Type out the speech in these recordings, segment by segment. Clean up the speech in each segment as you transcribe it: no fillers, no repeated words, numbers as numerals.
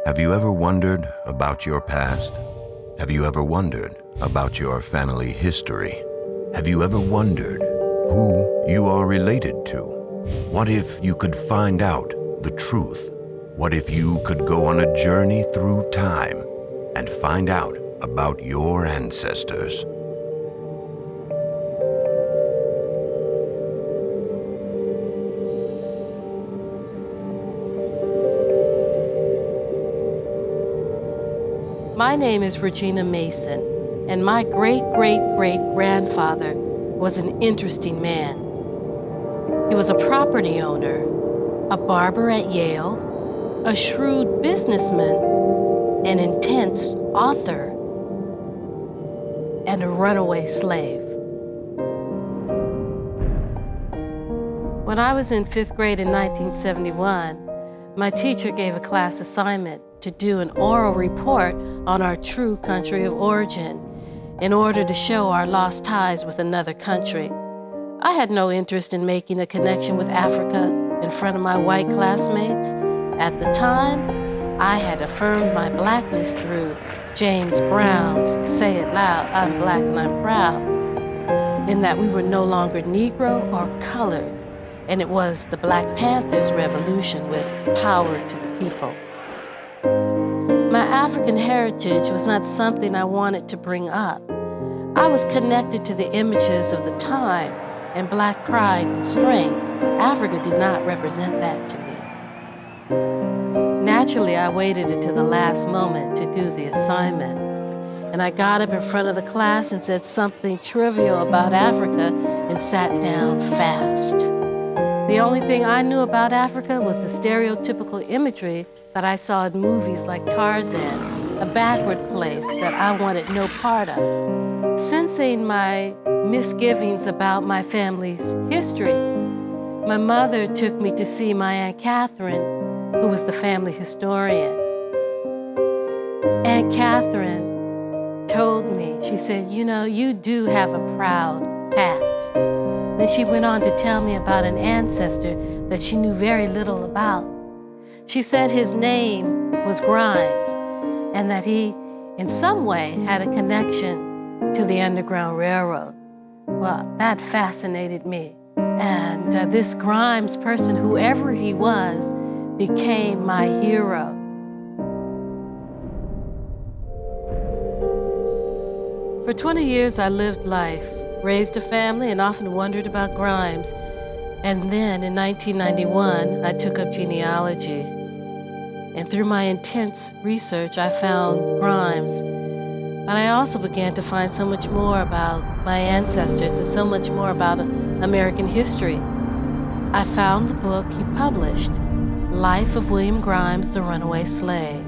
Have you ever wondered about your past? Have you ever wondered about your family history? Have you ever wondered who you are related to? What if you could find out the truth? What if you could go on a journey through time and find out about your ancestors? My name is Regina Mason, and my great-great-great-grandfather was an interesting man. He was a property owner, a barber at Yale, a shrewd businessman, an intense author, and a runaway slave. When I was in 5th grade in 1971, my teacher gave a class assignment to do an oral report on our true country of origin in order to show our lost ties with another country. I had no interest in making a connection with Africa in front of my white classmates. At the time, I had affirmed my blackness through James Brown's "Say It Loud, I'm Black and I'm Proud," in that we were no longer Negro or colored, and it was the Black Panthers Revolution with power to the people. My African heritage was not something I wanted to bring up. I was connected to the images of the time and Black pride and strength. Africa did not represent that to me. Naturally, I waited until the last moment to do the assignment. And I got up in front of the class and said something trivial about Africa and sat down fast. The only thing I knew about Africa was the stereotypical imagery that I saw in movies like Tarzan, a backward place that I wanted no part of. Sensing my misgivings about my family's history, my mother took me to see my Aunt Catherine, who was the family historian. Aunt Catherine told me, she said, "You know, you do have a proud past." Then she went on to tell me about an ancestor that she knew very little about. She said his name was Grimes, and that he, in some way, had a connection to the Underground Railroad. Well, that fascinated me. And this Grimes person, whoever he was, became my hero. For 20 years, I lived life, raised a family, and often wondered about Grimes. And then in 1991, I took up genealogy. And through my intense research, I found Grimes. But I also began to find so much more about my ancestors and so much more about American history. I found the book he published, Life of William Grimes, the Runaway Slave.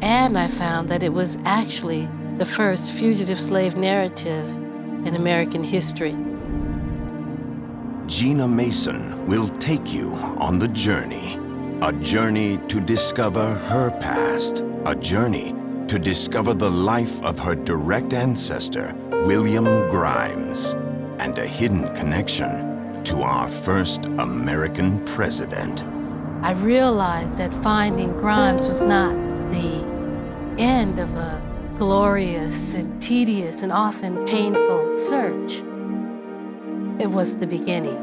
And I found that it was actually the first fugitive slave narrative in American history. Gina Mason will take you on the journey. A journey to discover her past. A journey to discover the life of her direct ancestor, William Grimes, and a hidden connection to our first American president. I realized that finding Grimes was not the end of a glorious and tedious and often painful search. It was the beginning.